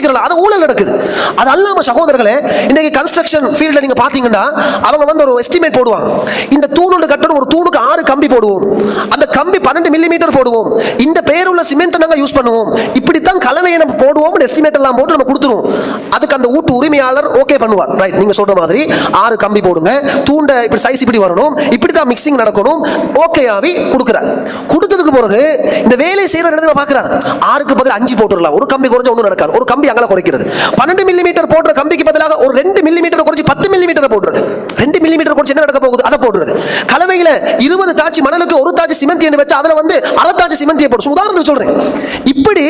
யோசிக்கிறல, அது ஊழல் நடக்குது. அது அல்லாம சகோதரர்களே, இன்னைக்கு கன்ஸ்ட்ரக்ஷன் ஃபீல்ட்ல நீங்க பாத்தீங்கன்னா அவங்க வந்து ஒரு எஸ்டிமேட் போடுவாங்க. இந்த தூணு கட்டணும், ஒரு தூணுக்கு 6 கம்பி போடுவோம், அந்த கம்பி 12 மில்லிமீட்டர் போடுவோம், இந்த பேருள்ள சிமெண்ட் நாங்க யூஸ் பண்ணுவோம், இப்படித்தான் கலவையை நம்ம போடுவோம், எஸ்டிமேட் எல்லாம் போட்டு நம்ம கொடுத்துருவோம். அதுக்கு அந்த வீட்டு உரிமையாளர் ஓகே பண்ணுவார். ரைட், நீங்க சொல்ற மாதிரி 6 கம்பி போடுங்க, தூண்ட இப்படி சைஸ் இப்படி வரணும், இப்படி தான் மிக்சிங் நடக்கணும், ஓகே ஆவி கொடுக்குறார். கொடுத்ததுக்கு பிறகு இந்த வேலை செய்யற இடத்துல பார்க்கிறார், 6க்கு பதில் 5 போட்டுடலாம், ஒரு கம்பி குறைஞ்ச ஒன்றும் நடக்காது, ஒரு கம்பி அங்கல குறைக்கிறது. 12 மில்லிமீட்டர் போடுற கம்பிக்கு பதிலாக ஒரு 2 மில்லிமீட்டர் குறைச்சி 10 மில்லிமீட்டர் போடுறது. 2 மில்லிமீட்டர் குறைச்சி என்ன நடக்க போகுது, அதை போடுறது. கலவையில 20 தாச்சி மணலுக்கு ஒரு தாச்சி சிமெண்ட் என்று வச்சு அதுல வந்து அரை தாச்சி சிமெண்ட் போடு. உதாரணத்துக்கு சொல்றேன். இப்படி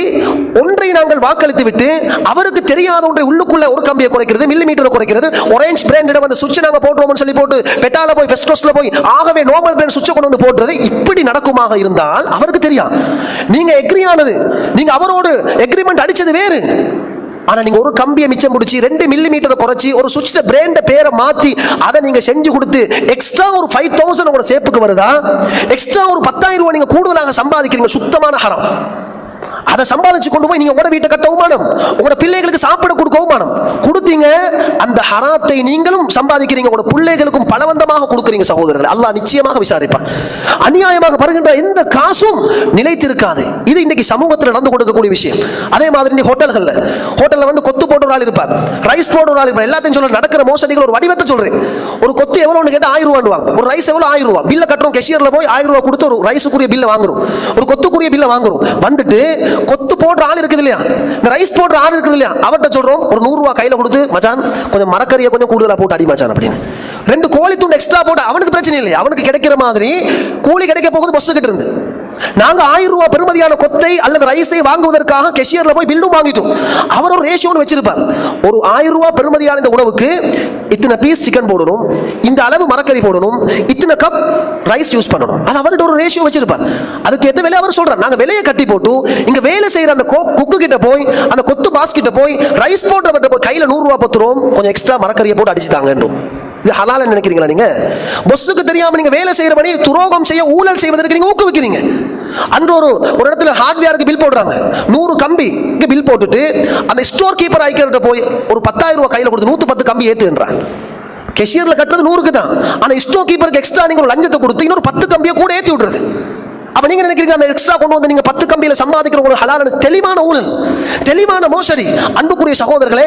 ஒன்றை நாங்கள் வாக்களித்து விட்டு அவருக்கு தெரியாத ஒன்றை உள்ளுக்குள்ள ஒரு கம்பியை குறைக்கிறது, மில்லிமீட்டர் குறைக்கிறது, ஆரஞ்சு பிராண்ட் வந்து சுவிட்ச் நாங்க போடுறோம்னு சொல்லி போட்டு பெட்டால போய் ஃபர்ஸ்ட் ரோஸ்ட்ல போய் ஆகவே நார்மல் பிராண்ட் சுவிட்ச் கொண்டு வந்து போடுறது. இப்படி நடக்குமாக இருந்தால் அவருக்கு தெரியும். நீங்க எக்ரி ஆனது, நீங்க அவரோடு எக்ரிமெண்ட் அடிச்சது வேறு. ஆனா நீங்க ஒரு கம்பியை மிச்சம் பிடிச்சி 2 மில்லிமீட்டர் குறைச்சி ஒரு சுவிட்ச் பிராண்ட் பேரை மாத்தி அதை நீங்க செஞ்சு கொடுத்து எக்ஸ்ட்ரா ஒரு 5000 உங்களோட சேப்புக்கு வருதா, எக்ஸ்ட்ரா ஒரு 10,000 ரூபாய் நீங்க கூடுதலாக சம்பாதிக்கிறீங்க. சுத்தமான ஹராம். அதை சம்பாதிச்சு கொண்டு போய் நீங்க உங்களோட வீட்டை கட்டவும் மானம், உங்களோட பிள்ளைகளுக்கு சாப்பிட கொடுக்கவும் மானம். கொடுத்தீங்க, அந்த ஹராத்தை நீங்களும் சம்பாதிக்கிறீங்க, உங்களோட பிள்ளைகளுக்கும் பலவந்தமாக கொடுக்குறீங்க. சகோதரர்கள், அல்லாஹ் நிச்சயமாக விசாரிப்பான். அநியாயமாக பருகின்ற எந்த காசும் நிலைத்திருக்காது. இது இன்னைக்கு சமூகத்தில் நடந்து கொடுக்கக்கூடிய விஷயம். அதே மாதிரி இன்னைக்கு ஹோட்டல்ல வந்து கொத்து போட்டு ஒரு ஆள் இருப்பார், ரைஸ் போட்டு ஒரு ஆள் இருப்பார். எல்லாத்தையும் சொல்ற நடக்கிற மோசடிகள் ஒரு வடிவத்தை சொல்றேன். ஒரு கொத்து எவ்வளவு கேட்டா 1000 ரூபாய் வாங்க, ஒரு ரைஸ் எவ்வளவு 1000 ரூபாய் பில்ல கட்டுறோம். கேஷியர்ல போய் 1000 ரூபாய் கொடுத்து ஒரு ரைஸுக்குரிய பில்ல வாங்குறோம், ஒரு கொத்துக்குரிய பில்ல வாங்குறோம். வந்துட்டு கொத்து போடுற ஆள் இருக்குது இல்லையா, இந்த ரைஸ் போடுற ஆள் இருக்குது இல்லையா, அவர்கிட்ட சொல்றோம் ஒரு 100 ரூபாய் கையில கொடுத்து, மச்சான் கொஞ்சம் மரக்கறியை கொஞ்சம் கூடுதலா போட்டு அடி மச்சான் அப்படின்னு. 2 கோழி துண்டு எக்ஸ்ட்ரா போட்டு அவனுக்கு பிரச்சனை இல்லை, அவனுக்கு கிடைக்கிற மாதிரி கூலி கிடைக்க போகுது பஸ் கிட்ட இருந்து. நாங்க 1000 ரூபாய் பெறுமதியான கொத்தை அல்லது ரைஸை வாங்குவதற்காக கேஷியர்ல போய் பில்லும் வாங்கிட்டோம். அவர் ஒரு ரேஷியோன்னு வச்சிருப்பார். ஒரு 1000 ரூபாய் பெறுமதியான இந்த உணவுக்கு இத்தனை பீஸ் சிக்கன் போடணும், இந்த அளவு மரக்கறி போடணும், இத்தனை கப் ரைஸ் யூஸ் பண்ணணும். அது அவர்கிட்ட ஒரு ரேஷியோ வச்சிருப்பார். அதுக்கு எந்த விலை அவர் சொல்றார். நாங்க விலையை கட்டி போட்டு இங்க வேலை செய்யற அந்த குக்கு கிட்ட போய், அந்த கொத்து பாஸ் கிட்ட போய், ரைஸ் போடுறவர்கிட்ட போய் கையில 100 ரூபாய் பத்துறோம், கொஞ்சம் எக்ஸ்ட்ரா மரக்கறியை போட்டு அடிச்சுட்டாங்க. இது ஹலால் நினைக்கிறீங்களா நீங்க? பொஸ்ஸுக்கு தெரியாம நீங்க வேலை செய்யறபடி துரோகம் செய்ய, ஊழல் செய்வதற்கு நீங்க ஊக்குவிக்கிறீங்க. அன்று ஒரு இடத்துல ஹார்ட்வேருக்கு பில் போடுறாங்க, 100 கம்பி பில் போட்டுட்டு அந்த ஸ்டோர் கீப்பர் ஐக்கிட்ட போய் ஒரு 10,000 ரூபாய் கையில கொடுத்து 110 கம்பி ஏத்துன்றான். கேஷியர்ல கட்டுறது 100க்கு தான், ஆனா ஸ்டோர் கீப்பருக்கு எக்ஸ்ட்ரா நீங்க ஒரு லஞ்சத்தை கொடுத்து இன்னொரு 10 கம்பியை கூட ஏத்தி விடுறது. அப்ப நீங்க நினைக்கிறீங்க அந்த எக்ஸ்ட்ரா கொண்டு வந்து நீங்க 10 கம்பியில சம்பாதிக்கிற ஒரு ஹலால்? தெளிவான ஊழல், தெளிவான மோசடி. அன்புக்குரிய சகோதரர்களே,